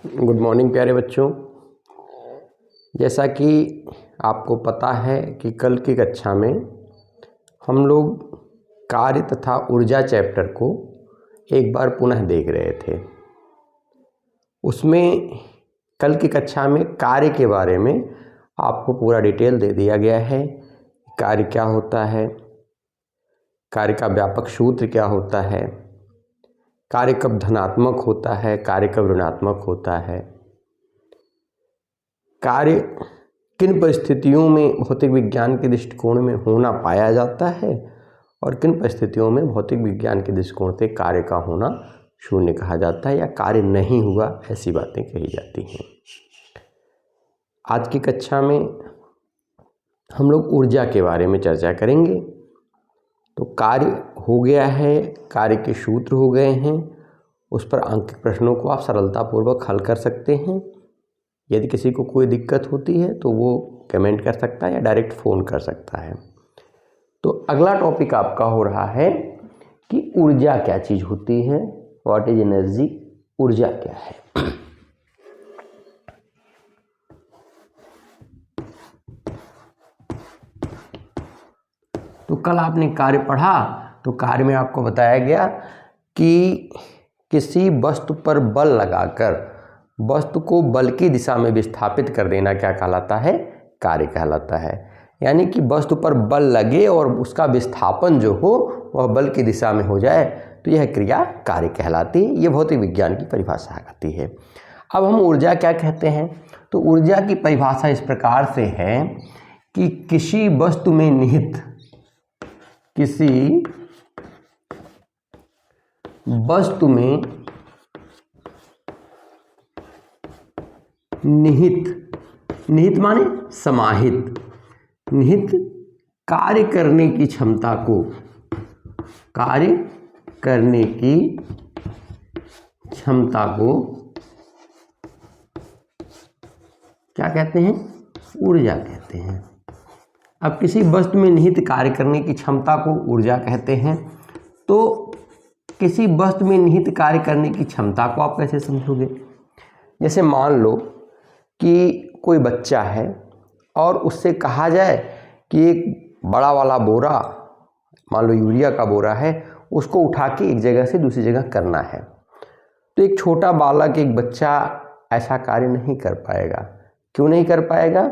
Good morning प्यारे बच्चों। जैसा कि आपको पता है कि कल की कक्षा में हम लोग कार्य तथा ऊर्जा चैप्टर को एक बार पुनः देख रहे थे। उसमें कल की कक्षा में कार्य के बारे में आपको पूरा डिटेल दे दिया गया है। कार्य क्या होता है, कार्य का व्यापक सूत्र क्या होता है, कार्य कब धनात्मक होता है, कार्य कब ऋणात्मक होता है, कार्य किन परिस्थितियों में भौतिक विज्ञान के दृष्टिकोण में होना पाया जाता है और किन परिस्थितियों में भौतिक विज्ञान के दृष्टिकोण से कार्य का होना शून्य कहा जाता है या कार्य नहीं हुआ, ऐसी बातें कही जाती हैं। आज की कक्षा में हम लोग ऊर्जा के बारे में चर्चा करेंगे। तो कार्य हो गया है, कार्य के सूत्र हो गए हैं, उस पर अंकित प्रश्नों को आप सरलतापूर्वक हल कर सकते हैं। यदि किसी को कोई दिक्कत होती है तो वो कमेंट कर सकता है या डायरेक्ट फ़ोन कर सकता है। तो अगला टॉपिक आपका हो रहा है कि ऊर्जा क्या चीज़ होती है, व्हाट इज एनर्जी, ऊर्जा क्या है। तो कल आपने कार्य पढ़ा, तो कार्य में आपको बताया गया कि किसी वस्तु पर बल लगाकर वस्तु को बल की दिशा में विस्थापित कर देना क्या कहलाता है, कार्य कहलाता है। यानी कि वस्तु पर बल लगे और उसका विस्थापन जो हो वह बल की दिशा में हो जाए तो यह क्रिया कार्य कहलाती है। ये भौतिक विज्ञान की परिभाषा आती है। अब हम ऊर्जा क्या कहते हैं, तो ऊर्जा की परिभाषा इस प्रकार से है कि किसी वस्तु में निहित निहित माने समाहित, निहित कार्य करने की क्षमता को, कार्य करने की क्षमता को क्या कहते हैं, ऊर्जा कहते हैं। अब किसी वस्तु में निहित कार्य करने की क्षमता को ऊर्जा कहते हैं। तो किसी वस्तु में निहित कार्य करने की क्षमता को आप कैसे समझोगे। जैसे मान लो कि कोई बच्चा है और उससे कहा जाए कि एक बड़ा वाला बोरा, मान लो यूरिया का बोरा है, उसको उठा के एक जगह से दूसरी जगह करना है। तो एक छोटा बालक, एक बच्चा ऐसा कार्य नहीं कर पाएगा। क्यों नहीं कर पाएगा?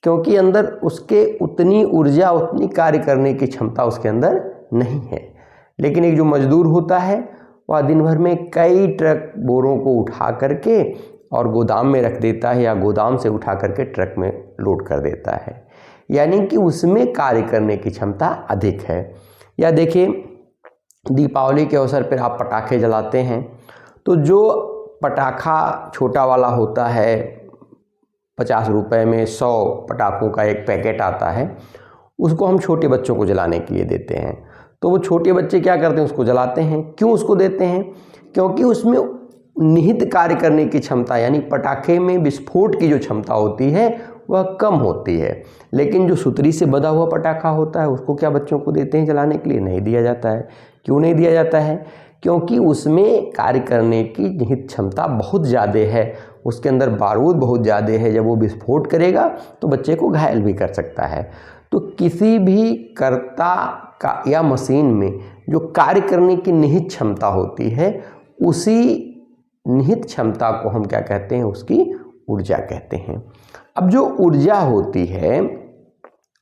क्योंकि अंदर उसके उतनी ऊर्जा, उतनी कार्य करने की क्षमता उसके अंदर नहीं है। लेकिन एक जो मजदूर होता है वह दिन भर में कई ट्रक बोरों को उठा करके और गोदाम में रख देता है या गोदाम से उठा करके ट्रक में लोड कर देता है। यानी कि उसमें कार्य करने की क्षमता अधिक है। या देखिए, दीपावली के अवसर पर आप पटाखे जलाते हैं, तो जो पटाखा छोटा वाला होता है, 50 रुपए में 100 पटाखों का एक पैकेट आता है, उसको हम छोटे बच्चों को जलाने के लिए देते हैं। तो वो छोटे बच्चे क्या करते हैं, उसको जलाते हैं। क्यों उसको देते हैं? क्योंकि उसमें निहित कार्य करने की क्षमता, यानी पटाखे में विस्फोट की जो क्षमता होती है वह कम होती है। लेकिन जो सुतरी से बंधा हुआ पटाखा होता है उसको क्या बच्चों को देते हैं जलाने के लिए? नहीं दिया जाता है। क्यों नहीं दिया जाता है? क्योंकि उसमें कार्य करने की निहित क्षमता बहुत ज़्यादा है, उसके अंदर बारूद बहुत ज़्यादा है। जब वो विस्फोट करेगा तो बच्चे को घायल भी कर सकता है। तो किसी भी कर्ता का या मशीन में जो कार्य करने की निहित क्षमता होती है, उसी निहित क्षमता को हम क्या कहते हैं, उसकी ऊर्जा कहते हैं। अब जो ऊर्जा होती है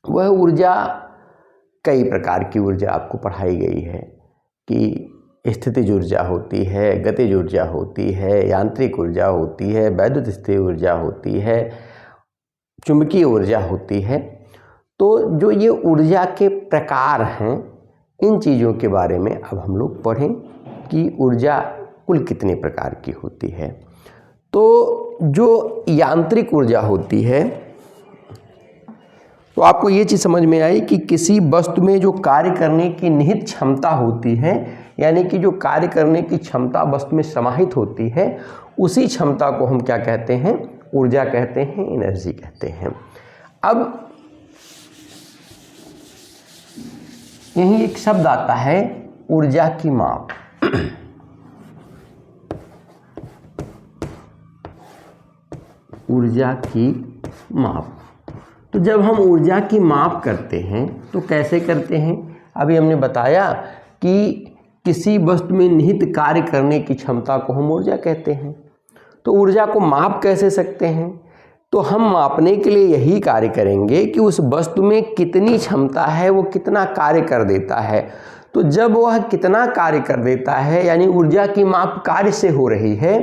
वह ऊर्जा, कई प्रकार की ऊर्जा आपको पढ़ाई गई है कि स्थितिज ऊर्जा होती है, गतिज ऊर्जा होती है, यांत्रिक ऊर्जा होती है, वैद्युत स्थितिज ऊर्जा होती है, चुंबकीय ऊर्जा होती है। तो जो ये ऊर्जा के प्रकार हैं, इन चीज़ों के बारे में अब हम लोग पढ़ें कि ऊर्जा कुल कितने प्रकार की होती है। तो जो यांत्रिक ऊर्जा होती है, तो आपको ये चीज़ समझ में आई कि किसी वस्तु में जो कार्य करने की निहित क्षमता होती है, यानी कि जो कार्य करने की क्षमता वस्तु में समाहित होती है, उसी क्षमता को हम क्या कहते हैं, ऊर्जा कहते हैं, एनर्जी कहते हैं। अब यही एक शब्द आता है ऊर्जा की माप। ऊर्जा की माप। तो जब हम ऊर्जा की माप करते हैं तो कैसे करते हैं? अभी हमने बताया कि किसी वस्तु में निहित कार्य करने की क्षमता को हम ऊर्जा कहते हैं। तो ऊर्जा को माप कैसे सकते हैं? तो हम मापने के लिए यही कार्य करेंगे कि उस वस्तु में कितनी क्षमता है, वो कितना कार्य कर देता है। तो जब वह कितना कार्य कर देता है, यानी ऊर्जा की माप कार्य से हो रही है,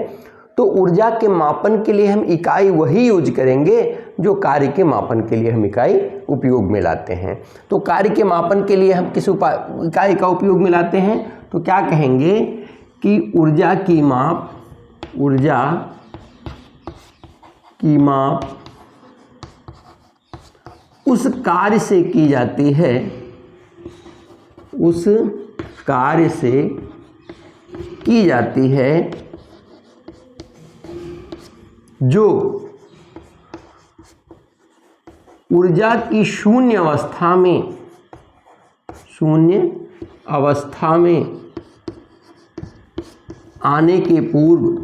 तो ऊर्जा के मापन के लिए हम इकाई वही यूज करेंगे जो कार्य के मापन के लिए हम इकाई उपयोग में लाते हैं। तो कार्य के मापन के लिए हम किस इकाई का उपयोग में लाते हैं? तो क्या कहेंगे कि ऊर्जा की माप उस कार्य से की जाती है, उस कार्य से की जाती है जो ऊर्जा की शून्य अवस्था में आने के पूर्व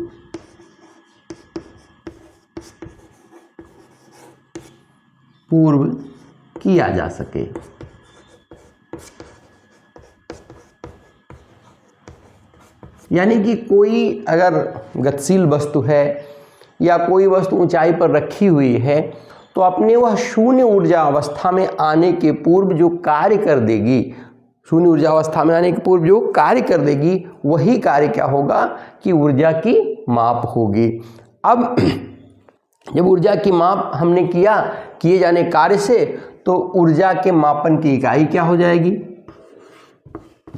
किया जा सके। यानी कि कोई अगर गतिशील वस्तु है या कोई वस्तु ऊंचाई पर रखी हुई है, तो अपने वह शून्य ऊर्जा अवस्था में आने के पूर्व जो कार्य कर देगी, शून्य ऊर्जा अवस्था में आने के पूर्व जो कार्य कर देगी, वही कार्य क्या होगा कि ऊर्जा की माप होगी। अब जब ऊर्जा की माप हमने किए जाने कार्य से, तो ऊर्जा के मापन की इकाई क्या हो जाएगी?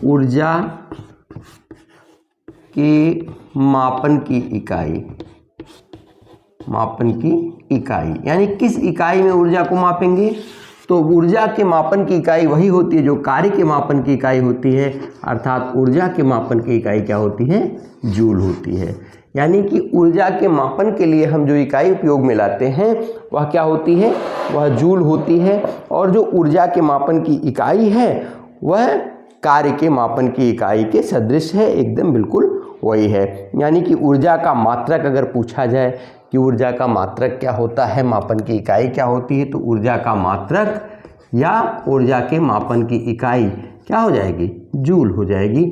ऊर्जा के मापन की इकाई, यानी किस इकाई में ऊर्जा को मापेंगे? तो ऊर्जा के मापन की इकाई वही होती है जो कार्य के मापन की इकाई होती है, अर्थात ऊर्जा के मापन की इकाई क्या होती है? जूल होती है। यानी कि ऊर्जा के मापन के लिए हम जो इकाई उपयोग में लाते हैं वह क्या होती है? वह जूल होती है। और जो ऊर्जा के मापन की इकाई है वह कार्य के मापन की इकाई के सदृश है, एकदम बिल्कुल वही है। यानी कि ऊर्जा का मात्रक अगर पूछा जाए कि ऊर्जा का मात्रक क्या होता है, मापन की इकाई क्या होती है, तो ऊर्जा का मात्रक या ऊर्जा के मापन की इकाई क्या हो जाएगी? जूल हो जाएगी।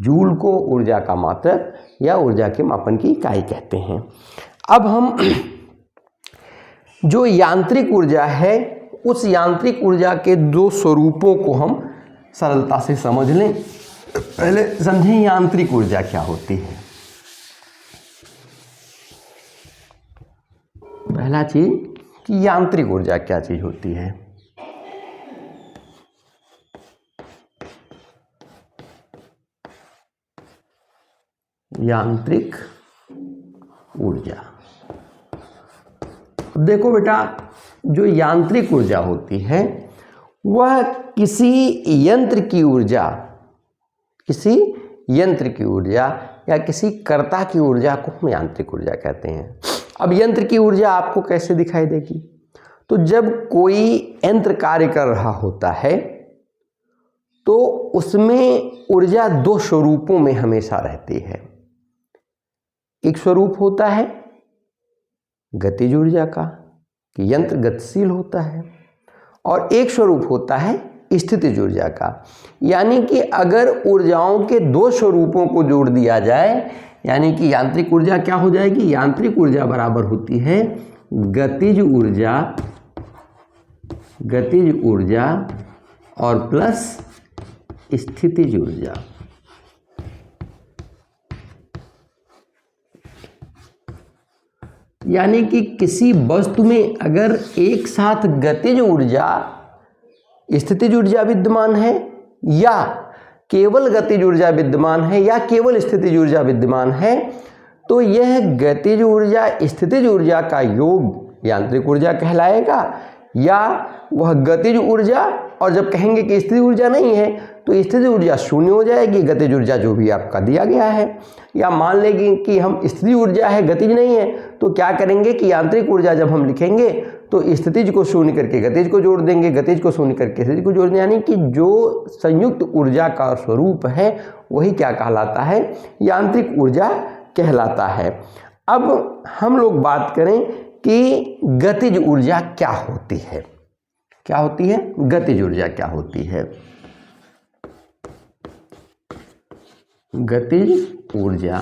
जूल को ऊर्जा का मात्रक या ऊर्जा के मापन की इकाई कहते हैं। अब हम जो यांत्रिक ऊर्जा है, उस यांत्रिक ऊर्जा के दो स्वरूपों को हम सरलता से समझ लें। पहले समझें यांत्रिक ऊर्जा क्या होती है। पहला चीज कि यांत्रिक ऊर्जा क्या चीज होती है। यांत्रिक ऊर्जा, अब देखो बेटा, जो यांत्रिक ऊर्जा होती है वह किसी यंत्र की ऊर्जा या किसी कर्ता की ऊर्जा को हम यांत्रिक ऊर्जा कहते हैं। अब यंत्र की ऊर्जा आपको कैसे दिखाई देगी? तो जब कोई यंत्र कार्य कर रहा होता है तो उसमें ऊर्जा दो स्वरूपों में हमेशा रहती है। एक स्वरूप होता है गतिज ऊर्जा का, कि यंत्र गतिशील होता है, और एक स्वरूप होता है स्थितिज ऊर्जा का। यानी कि अगर ऊर्जाओं के दो स्वरूपों को जोड़ दिया जाए, यानी कि यांत्रिक ऊर्जा क्या हो जाएगी? यांत्रिक ऊर्जा बराबर होती है गतिज ऊर्जा और प्लस स्थितिज ऊर्जा। यानी कि किसी वस्तु में अगर एक साथ गतिज ऊर्जा, स्थितिज ऊर्जा विद्यमान है, या केवल गतिज ऊर्जा विद्यमान है, या केवल स्थितिज ऊर्जा विद्यमान है, तो यह गतिज ऊर्जा स्थितिज ऊर्जा का योग यांत्रिक ऊर्जा कहलाएगा। या वह गतिज ऊर्जा, और जब कहेंगे कि स्थितिज ऊर्जा नहीं है तो स्थितिज ऊर्जा शून्य हो जाएगी, गतिज ऊर्जा जो भी आपका दिया गया है। या मान लेंगे कि हम स्थितिज ऊर्जा है, गतिज नहीं है, तो क्या करेंगे कि यांत्रिक ऊर्जा जब हम लिखेंगे तो स्थितिज को शून्य करके गतिज को जोड़ देंगे, गतिज को शून्य करके स्थितिज को जोड़ देंगे। यानी कि जो संयुक्त ऊर्जा का स्वरूप है वही क्या कहलाता है? यांत्रिक ऊर्जा कहलाता है। अब हम लोग बात करें कि गतिज ऊर्जा क्या होती है। क्या होती है? गतिज ऊर्जा क्या होती है? गतिज ऊर्जा,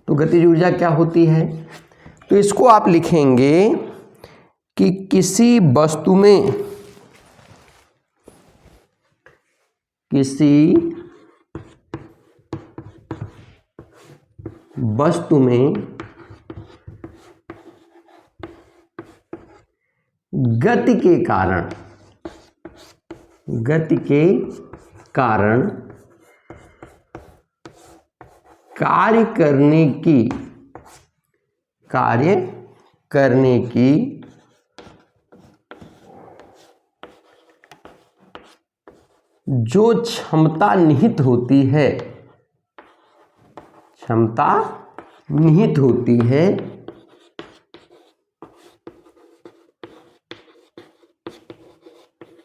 तो गतिज ऊर्जा क्या होती है? तो इसको आप लिखेंगे कि किसी वस्तु में गति के कारण कार्य करने की जो क्षमता निहित होती है,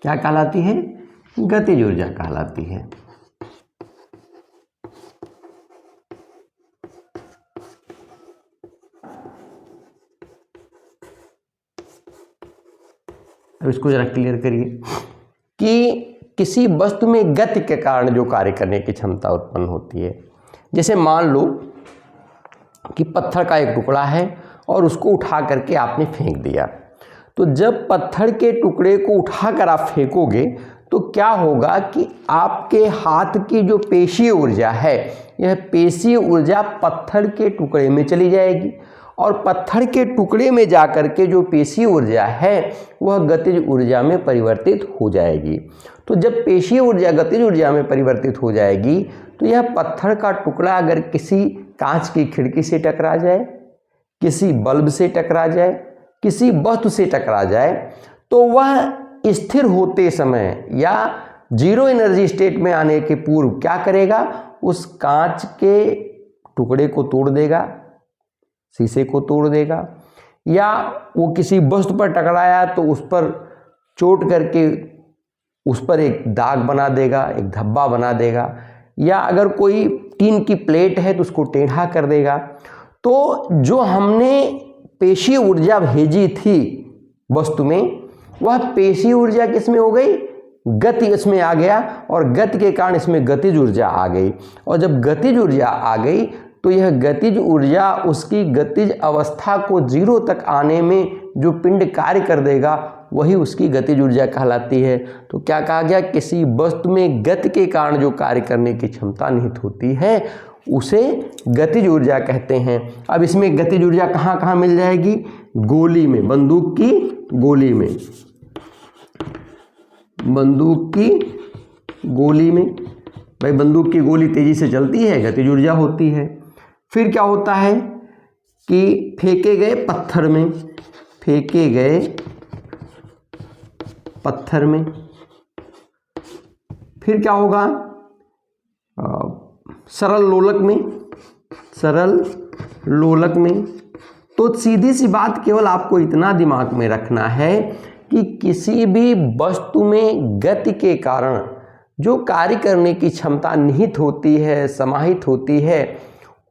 क्या कहलाती है? गतिज ऊर्जा कहलाती है। अब इसको जरा क्लियर करिए कि किसी वस्तु में गति के कारण जो कार्य करने की क्षमता उत्पन्न होती है। जैसे मान लो कि पत्थर का एक टुकड़ा है और उसको उठा करके आपने फेंक दिया, तो जब पत्थर के टुकड़े को उठाकर आप फेंकोगे तो क्या होगा कि आपके हाथ की जो पेशीय ऊर्जा है, यह पेशीय ऊर्जा पत्थर के टुकड़े में चली जाएगी और पत्थर के टुकड़े में जाकर के जो पेशीय ऊर्जा है वह गतिज ऊर्जा में परिवर्तित हो जाएगी। तो जब पेशीय ऊर्जा गतिज ऊर्जा में परिवर्तित हो जाएगी तो यह पत्थर का टुकड़ा अगर किसी कांच की खिड़की से टकरा जाए, किसी बल्ब से टकरा जाए, किसी वस्तु से टकरा जाए, तो वह स्थिर होते समय या जीरो एनर्जी स्टेट में आने के पूर्व क्या करेगा? उस कांच के टुकड़े को तोड़ देगा, शीशे को तोड़ देगा, या वो किसी वस्तु पर टकराया तो उस पर चोट करके उस पर एक दाग बना देगा, एक धब्बा बना देगा, या अगर कोई टीन की प्लेट है तो उसको टेढ़ा कर देगा। तो जो हमने पेशीय ऊर्जा भेजी थी वस्तु में, वह पेशीय ऊर्जा किसमें हो गई? गति इसमें आ गया और गति के कारण इसमें गतिज ऊर्जा आ गई। और जब गतिज ऊर्जा आ गई तो यह गतिज ऊर्जा उसकी गतिज अवस्था को जीरो तक आने में जो पिंड कार्य कर देगा वही उसकी गतिज ऊर्जा कहलाती है। तो क्या कहा गया? किसी वस्तु में गति के कारण जो कार्य करने की क्षमता निहित होती है उसे गतिज ऊर्जा कहते हैं। अब इसमें गतिज ऊर्जा कहाँ कहाँ मिल जाएगी? गोली में, बंदूक की गोली में, भाई बंदूक की गोली तेजी से चलती है, गतिज ऊर्जा होती है। फिर क्या होता है कि फेंके गए पत्थर में फिर क्या होगा? सरल लोलक में। तो सीधी सी बात केवल आपको इतना दिमाग में रखना है कि किसी भी वस्तु में गति के कारण जो कार्य करने की क्षमता निहित होती है, समाहित होती है,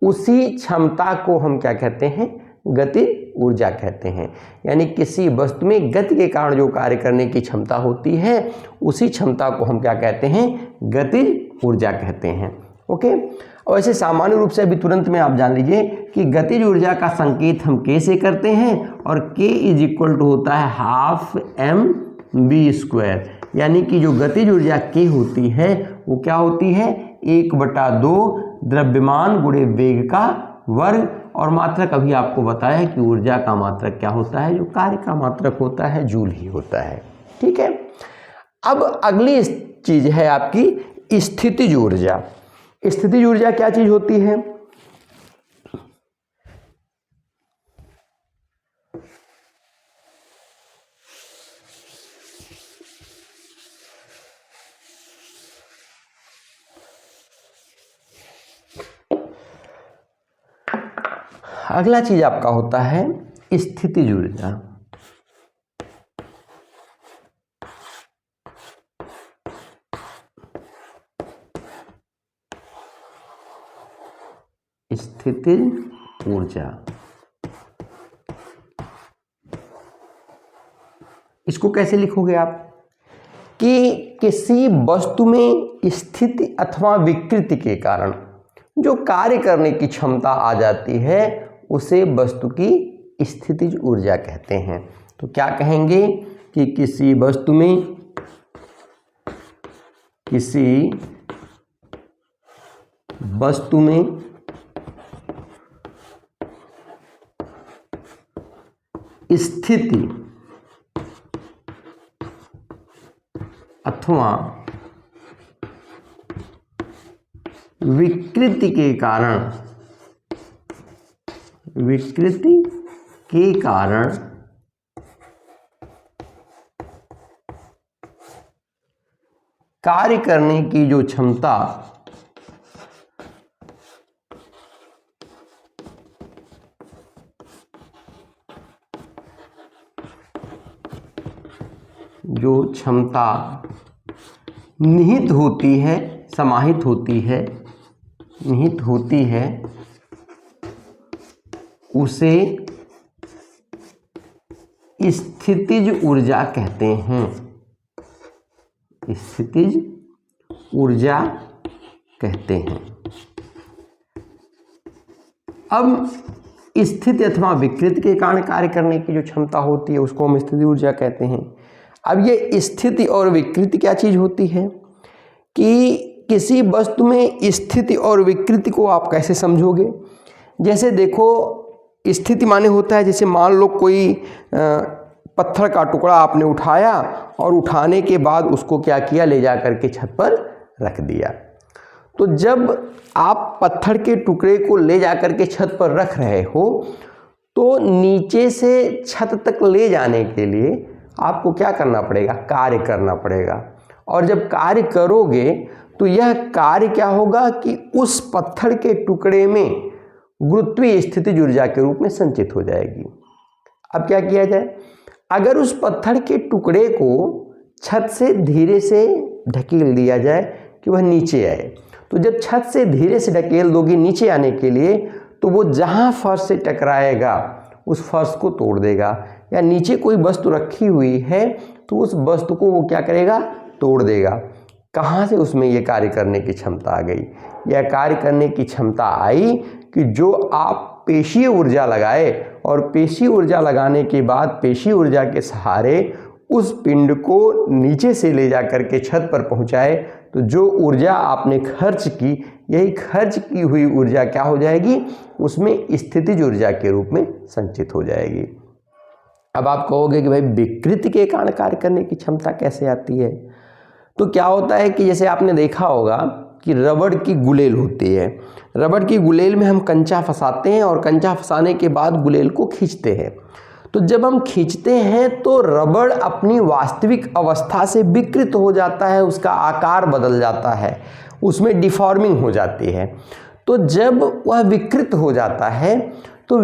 उसी क्षमता को हम क्या कहते हैं? गतिज ऊर्जा कहते हैं। यानी किसी वस्तु में गति के कारण जो कार्य करने की क्षमता होती है उसी क्षमता को हम क्या कहते हैं? गतिज ऊर्जा कहते हैं। ओके। और ऐसे सामान्य रूप से अभी तुरंत में आप जान लीजिए कि गतिज ऊर्जा का संकेत हम K से करते हैं और K = होता है 12 mv²। यानी कि जो गतिज ऊर्जा K होती है वो क्या होती है? 1/2 द्रव्यमान गुणे वेग का वर्ग। और मात्रक अभी आपको बताया है कि ऊर्जा का मात्रक क्या होता है? जो कार्य का मात्रक होता है जूल ही होता है। ठीक है। अब अगली चीज है आपकी स्थितिज ऊर्जा। स्थितिज ऊर्जा क्या चीज होती है? अगला चीज आपका होता है स्थितिज ऊर्जा। स्थितिज ऊर्जा इसको कैसे लिखोगे आप कि किसी वस्तु में स्थिति अथवा विकृति के कारण जो कार्य करने की क्षमता आ जाती है उसे वस्तु की स्थितिज ऊर्जा कहते हैं। तो क्या कहेंगे कि किसी वस्तु में स्थिति अथवा विकृति के कारण कार्य करने की जो क्षमता निहित होती है, समाहित होती है उसे स्थितिज ऊर्जा कहते हैं। स्थितिज ऊर्जा कहते हैं। अब स्थिति अथवा विकृति के कारण कार्य करने की जो क्षमता होती है उसको हम स्थिति ऊर्जा कहते हैं। अब ये स्थिति और विकृति क्या चीज होती है कि किसी वस्तु में स्थिति और विकृति को आप कैसे समझोगे। जैसे देखो, स्थिति माने होता है जैसे मान लो कोई पत्थर का टुकड़ा आपने उठाया और उठाने के बाद उसको क्या किया, ले जा करके छत पर रख दिया। तो जब आप पत्थर के टुकड़े को ले जा करके छत पर रख रहे हो तो नीचे से छत तक ले जाने के लिए आपको क्या करना पड़ेगा, कार्य करना पड़ेगा। और जब कार्य करोगे तो यह कार्य क्या होगा कि उस पत्थर के टुकड़े में गुरुत्वीय स्थितिज ऊर्जा के रूप में संचित हो जाएगी। अब क्या किया जाए, अगर उस पत्थर के टुकड़े को छत से धीरे से ढकेल दिया जाए कि वह नीचे आए, तो जब छत से धीरे से ढकेल दोगे नीचे आने के लिए तो वो जहाँ फर्श से टकराएगा उस फर्श को तोड़ देगा, या नीचे कोई वस्तु रखी हुई है तो उस वस्तु को वो क्या करेगा, तोड़ देगा। कहाँ से उसमें ये कार्य करने की क्षमता आ गई, यह कार्य करने की क्षमता आई कि जो आप पेशीय ऊर्जा लगाए और पेशीय ऊर्जा लगाने के बाद पेशीय ऊर्जा के सहारे उस पिंड को नीचे से ले जा करके छत पर पहुंचाए, तो जो ऊर्जा आपने खर्च की, यही खर्च की हुई ऊर्जा क्या हो जाएगी, उसमें स्थितिज ऊर्जा के रूप में संचित हो जाएगी। अब आप कहोगे कि भाई विकृति के कारण कार्य करने की क्षमता कैसे आती है। तो क्या होता है कि जैसे आपने देखा होगा कि रबड़ की गुलेल होती है, रबड़ की गुलेल में हम कंचा फंसाते हैं और कंचा फंसाने के बाद गुलेल को खींचते हैं। तो जब हम खींचते हैं तो रबड़ अपनी वास्तविक अवस्था से विकृत हो जाता है, उसका आकार बदल जाता है, उसमें डिफॉर्मिंग हो जाती है। तो जब वह विकृत हो जाता है तो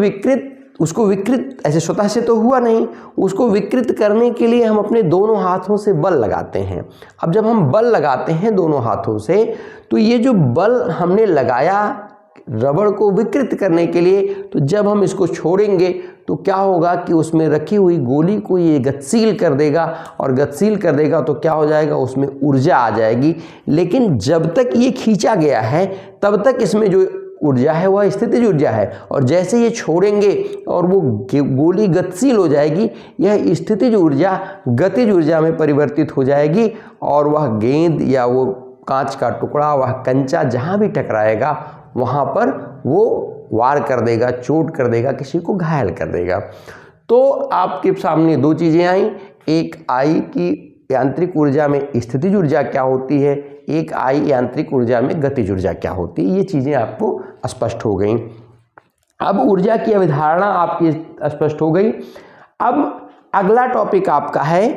उसको विकृत ऐसे स्वतः से तो हुआ नहीं, उसको विकृत करने के लिए हम अपने दोनों हाथों से बल लगाते हैं। अब जब हम बल लगाते हैं दोनों हाथों से, तो ये जो बल हमने लगाया रबड़ को विकृत करने के लिए, तो जब हम इसको छोड़ेंगे तो क्या होगा कि उसमें रखी हुई गोली को ये गतिशील कर देगा, और गतिशील कर देगा तो क्या हो जाएगा, उसमें ऊर्जा आ जाएगी। लेकिन जब तक ये खींचा गया है तब तक इसमें जो ऊर्जा है वह स्थितिज ऊर्जा है, और जैसे ये छोड़ेंगे और वो गोली गतिशील हो जाएगी, यह स्थितिज ऊर्जा गतिज ऊर्जा में परिवर्तित हो जाएगी, और वह गेंद या वो कांच का टुकड़ा, वह कंचा जहाँ भी टकराएगा वहाँ पर वो वार कर देगा, चोट कर देगा, किसी को घायल कर देगा। तो आपके सामने दो चीज़ें आई, एक आई कि यांत्रिक ऊर्जा में स्थितिज ऊर्जा क्या होती है, एक आई यांत्रिक ऊर्जा में गतिज ऊर्जा क्या होती है। ये चीज़ें आपको स्पष्ट हो गई। अब ऊर्जा की अवधारणा आपकी स्पष्ट हो गई। अब अगला टॉपिक आपका है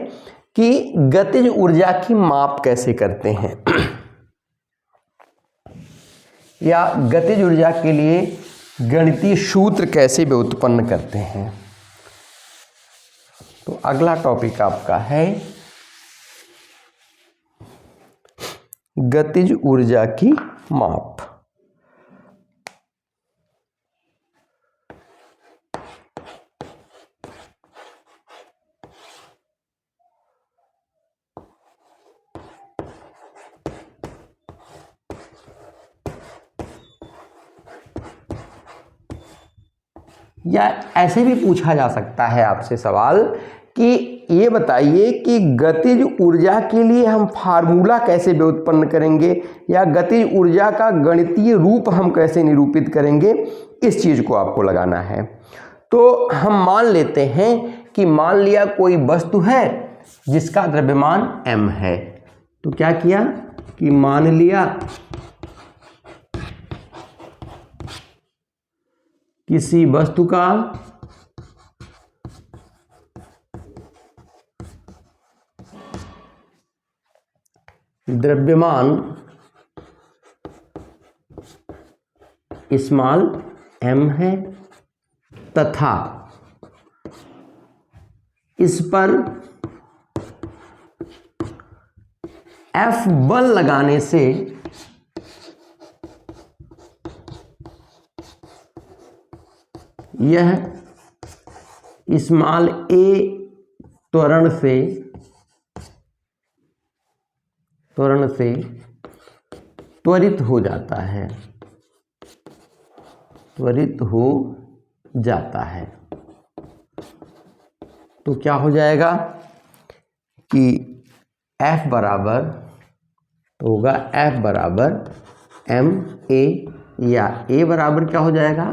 कि गतिज ऊर्जा की माप कैसे करते हैं या गतिज ऊर्जा के लिए गणितीय सूत्र कैसे व्युत्पन्न करते हैं। तो अगला टॉपिक आपका है गतिज ऊर्जा की माप। या ऐसे भी पूछा जा सकता है आपसे सवाल कि ये बताइए कि गतिज ऊर्जा के लिए हम फार्मूला कैसे व्युत्पन्न करेंगे या गतिज ऊर्जा का गणितीय रूप हम कैसे निरूपित करेंगे, इस चीज़ को आपको लगाना है। तो हम मान लेते हैं कि मान लिया कोई वस्तु है जिसका द्रव्यमान m है। तो क्या किया कि मान लिया किसी वस्तु का द्रव्यमान स्मॉल m है तथा इस पर F बल लगाने से यह स्मॉल a त्वरण से त्वरित हो जाता है, त्वरित हो जाता है। तो क्या हो जाएगा कि F बराबर तो होगा F बराबर m a, या a बराबर क्या हो जाएगा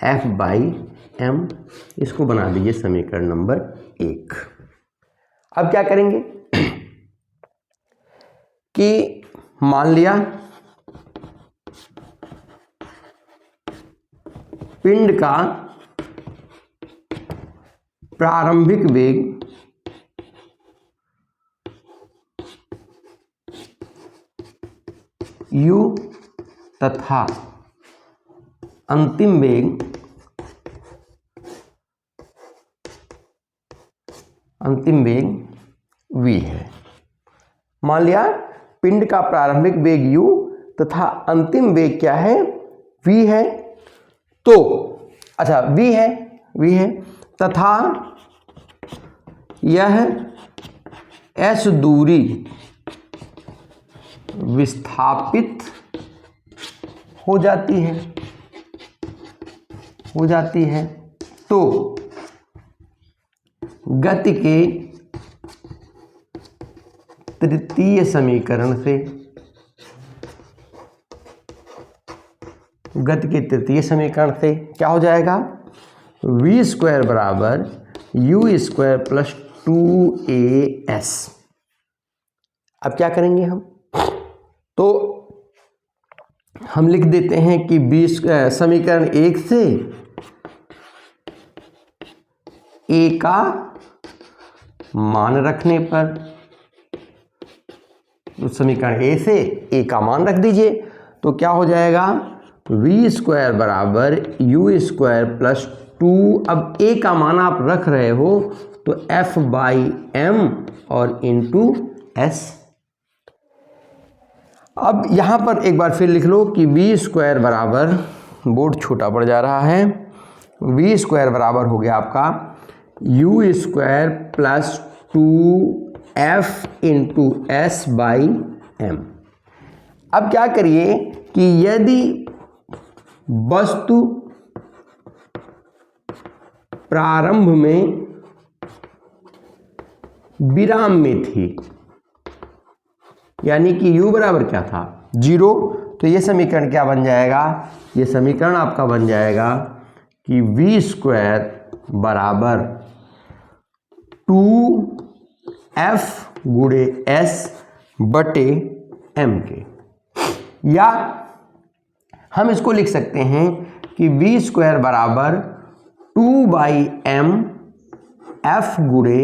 F बाई m। इसको बना दीजिए समीकरण नंबर 1। अब क्या करेंगे कि मान लिया पिंड का प्रारंभिक वेग u तथा अंतिम वेग v है। मान लिया पिंड का प्रारंभिक वेग u तथा अंतिम वेग क्या है, v है। तो अच्छा v है तथा यह s दूरी विस्थापित हो जाती है। तो गति के तृतीय समीकरण से क्या हो जाएगा, v स्क्वायर बराबर u स्क्वायर प्लस 2as। अब क्या करेंगे हम, तो हम लिख देते हैं कि समीकरण 1 से a का मान रखने पर, उस समीकरण a से a का मान रख दीजिए। तो क्या हो जाएगा v स्क्वायर बराबर u स्क्वायर प्लस 2, अब a का मान आप रख रहे हो तो f बाई m और इंटू s। अब यहाँ पर एक बार फिर लिख लो कि v स्क्वायर बराबर, बोर्ड छोटा पड़ जा रहा है, v स्क्वायर बराबर हो गया आपका u square plus 2f into s by m। अब क्या करिए कि यदि वस्तु प्रारंभ में विराम में थी, यानी कि u बराबर क्या था 0, तो ये समीकरण क्या बन जाएगा, ये समीकरण आपका बन जाएगा कि v स्क्वायर बराबर 2f गुणे s बटे m के। या हम इसको लिख सकते हैं कि v स्क्वायर बराबर 2 बाई m f गुणे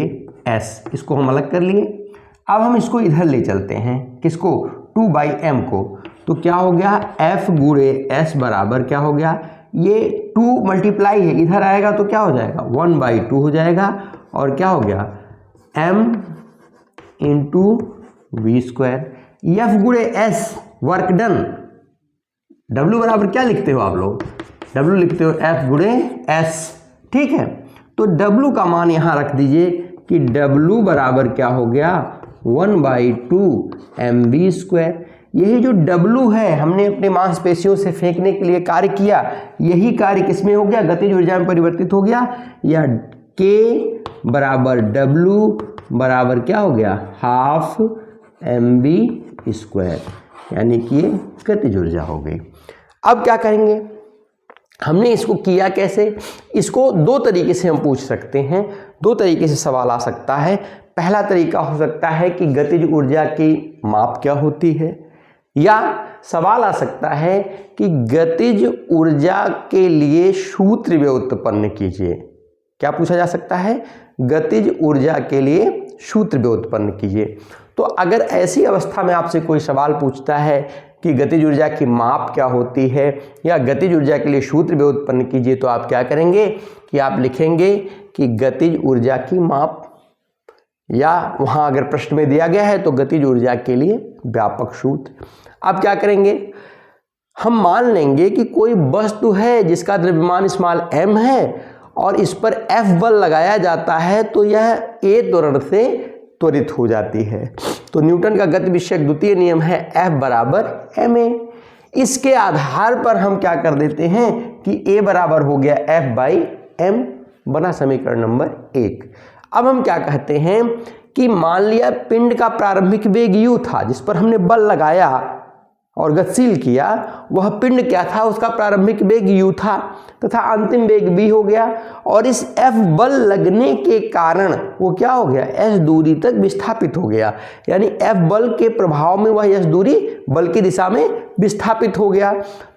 s। इसको हम अलग कर लिए। अब हम इसको इधर ले चलते हैं, किसको, 2 बाई m को। तो क्या हो गया f गुणे s बराबर क्या हो गया, ये 2 मल्टीप्लाई है, इधर आएगा तो क्या हो जाएगा 1 बाई 2 हो जाएगा। और क्या हो गया m into V square. f गुणे s वर्क डन, w बराबर क्या लिखते हो आप लोग, w लिखते हो f गुणे s, ठीक है। तो w का मान यहाँ रख दीजिए कि w बराबर क्या हो गया 1 बाई 2 mv स्क्वायर। यही जो W है हमने अपने मांसपेशियों से फेंकने के लिए कार्य किया, यही कार्य किसमें हो गया, गतिज ऊर्जा में परिवर्तित हो गया, या K बराबर W बराबर क्या हो गया, हाफ mv², यानी कि ये गतिज ऊर्जा हो गई। अब क्या करेंगे, हमने इसको किया कैसे, इसको दो तरीके से हम पूछ सकते हैं, दो तरीके से सवाल आ सकता है। पहला तरीका हो सकता है कि गतिज ऊर्जा की माप क्या होती है, या सवाल आ सकता है कि गतिज ऊर्जा के लिए सूत्र व्युत्पन्न कीजिए। क्या पूछा जा सकता है, गतिज ऊर्जा के लिए सूत्र व्युत्पन्न कीजिए। तो अगर ऐसी अवस्था में आपसे कोई सवाल पूछता है कि गतिज ऊर्जा की माप क्या होती है या गतिज ऊर्जा के लिए सूत्र व्युत्पन्न कीजिए, तो आप क्या करेंगे कि आप लिखेंगे कि गतिज ऊर्जा की माप, या वहाँ अगर प्रश्न में दिया गया है तो गतिज ऊर्जा के लिए व्यापक सूत्र। अब क्या करेंगे, हम मान लेंगे कि कोई वस्तु है जिसका द्रव्यमान स्मॉल m है और इस पर F बल लगाया जाता है तो यह A त्वरण से त्वरित हो जाती है। तो न्यूटन का गति विषयक द्वितीय नियम है F बराबर ma। इसके आधार पर हम क्या कर देते हैं कि A बराबर हो गया F बाई m, बना समीकरण नंबर 1। अब हम क्या कहते हैं कि मान लिया पिंड का प्रारंभिक वेग u था जिस पर हमने बल लगाया और गतिशील किया, वह पिंड क्या था, उसका प्रारंभिक वेग u था तथा अंतिम वेग v हो गया, और इस F बल लगने के कारण वो क्या हो गया, s दूरी तक विस्थापित हो गया, यानी F बल के प्रभाव में वह s दूरी बल की दिशा में विस्थापित हो गया।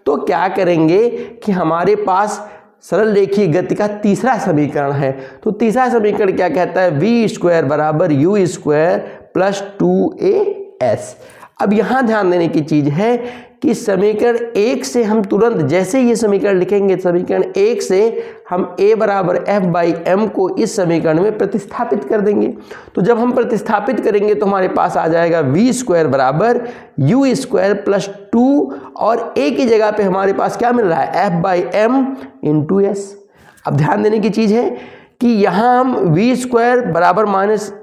तो क्या करेंगे कि हमारे पास सरल रेखीय गति का तीसरा समीकरण है। तो तीसरा समीकरण क्या कहता है, v² बराबर u² प्लस 2as। अब यहाँ ध्यान देने की चीज है कि समीकरण 1 से हम तुरंत जैसे ये समीकरण लिखेंगे, समीकरण 1 से हम a बराबर f बाई m को इस समीकरण में प्रतिस्थापित कर देंगे। तो जब हम प्रतिस्थापित करेंगे तो हमारे पास आ जाएगा v² बराबर u² प्लस 2, और a की जगह पे हमारे पास क्या मिल रहा है, f by m into s। अब ध्यान देने की चीज है कि यहाँ हम v²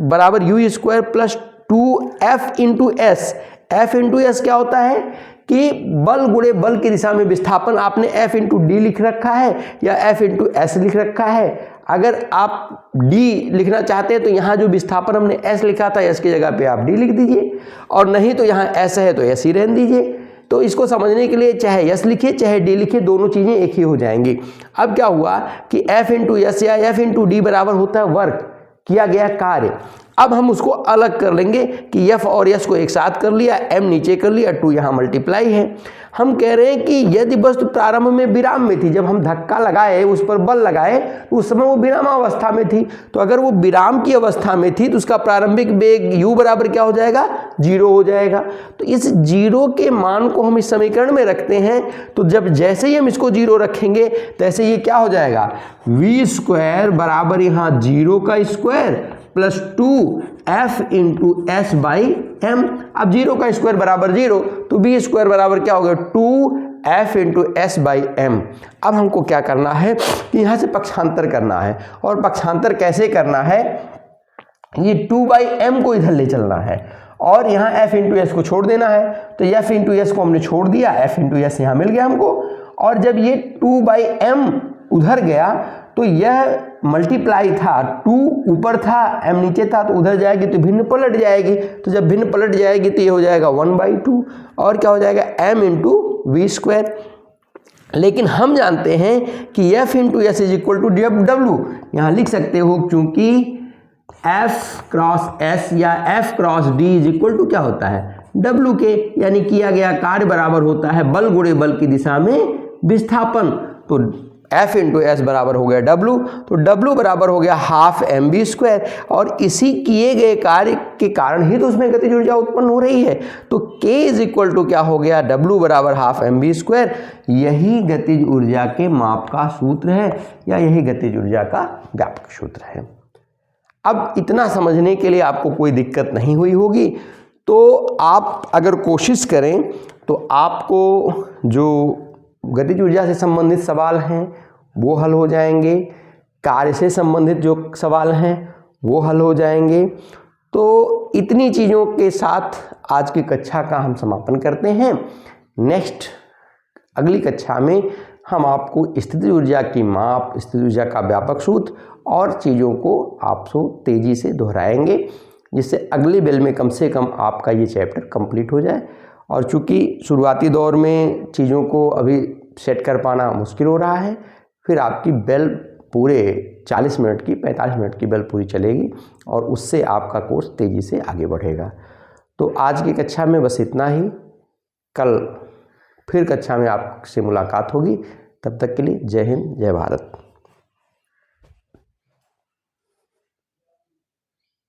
बराबर u² plus 2f into s, f into S क्या होता है कि बल गुणे बल की दिशा में विस्थापन, आपने f इंटू डी लिख रखा है या f इंटू एस लिख रखा है। अगर आप d लिखना चाहते हैं तो यहाँ जो विस्थापन हमने s लिखा था s की जगह पे आप d लिख दीजिए, और नहीं तो यहाँ s है तो s ही रहने दीजिए। तो इसको समझने के लिए चाहे s लिखिए चाहे d लिखिए, दोनों चीज़ें एक ही हो जाएंगी। अब क्या हुआ कि f इंटू एस या f इंटू डी बराबर होता है वर्क, किया गया कार्य। अब हम उसको अलग कर लेंगे कि f और s को एक साथ कर लिया, m नीचे कर लिया, 2 यहाँ मल्टीप्लाई है। हम कह रहे हैं कि यदि वस्तु प्रारंभ में विराम में थी, जब हम धक्का लगाए उस पर बल लगाए तो उस समय वो विरामावस्था में थी, तो अगर वो विराम की अवस्था में थी तो उसका प्रारंभिक वेग u बराबर क्या हो जाएगा, 0 हो जाएगा। तो इस 0 के मान को हम इस समीकरण में रखते हैं, तो जब जैसे ही हम इसको 0 रखेंगे तैसे ये क्या हो जाएगा, v² बराबर यहाँ 0 का square plus 2f into S by M. अब 0 का स्क्वायर बराबर 0, तो v² बराबर क्या हो गया, 2f into S by M. अब हमको क्या करना है कि यहाँ से पक्षांतर करना है, और पक्षांतर कैसे करना है, ये 2/m को इधर ले चलना है और यहाँ f इंटू एस को छोड़ देना है। तो f इंटू एस को हमने छोड़ दिया, f इंटू एस यहाँ मिल गया हमको, और जब ये 2/m उधर गया तो यह मल्टीप्लाई था, 2 ऊपर था m नीचे था, तो उधर जाएगी तो भिन्न पलट जाएगी, तो जब भिन्न पलट जाएगी तो ये हो जाएगा 1/2, और क्या हो जाएगा m इंटू v²। लेकिन हम जानते हैं कि f into S is equal to w, यहाँ लिख सकते हो क्योंकि f क्रॉस s या f cross d is equal to क्या होता है, w के, यानी किया गया कार्य बराबर होता है बल गुणे बल की दिशा में विस्थापन। तो f इंटू एस बराबर हो गया w, तो w बराबर हो गया हाफ mv², और इसी किए गए कार्य के कारण ही तो उसमें गतिज ऊर्जा उत्पन्न हो रही है। तो k इज इक्वल टू क्या हो गया, w बराबर हाफ mv²। यही गतिज ऊर्जा के माप का सूत्र है, या यही गतिज ऊर्जा का व्यापक सूत्र है। अब इतना समझने के लिए आपको कोई दिक्कत नहीं हुई होगी, तो आप अगर कोशिश करें तो आपको जो गतिज ऊर्जा से संबंधित सवाल हैं वो हल हो जाएंगे, कार्य से संबंधित जो सवाल हैं वो हल हो जाएंगे। तो इतनी चीज़ों के साथ आज की कक्षा का हम समापन करते हैं। नेक्स्ट अगली कक्षा में हम आपको स्थितिज ऊर्जा की माप, स्थितिज ऊर्जा का व्यापक सूत्र और चीज़ों को आपसे तेज़ी से दोहराएंगे, जिससे अगले बेल में कम से कम आपका ये चैप्टर कंप्लीट हो जाए। और चूँकि शुरुआती दौर में चीज़ों को अभी सेट कर पाना मुश्किल हो रहा है, फिर आपकी बेल पूरे 40 मिनट की, 45 मिनट की बेल पूरी चलेगी और उससे आपका कोर्स तेज़ी से आगे बढ़ेगा। तो आज की कक्षा में बस इतना ही। कल फिर कक्षा में आपसे मुलाकात होगी। तब तक के लिए जय हिंद, जय भारत।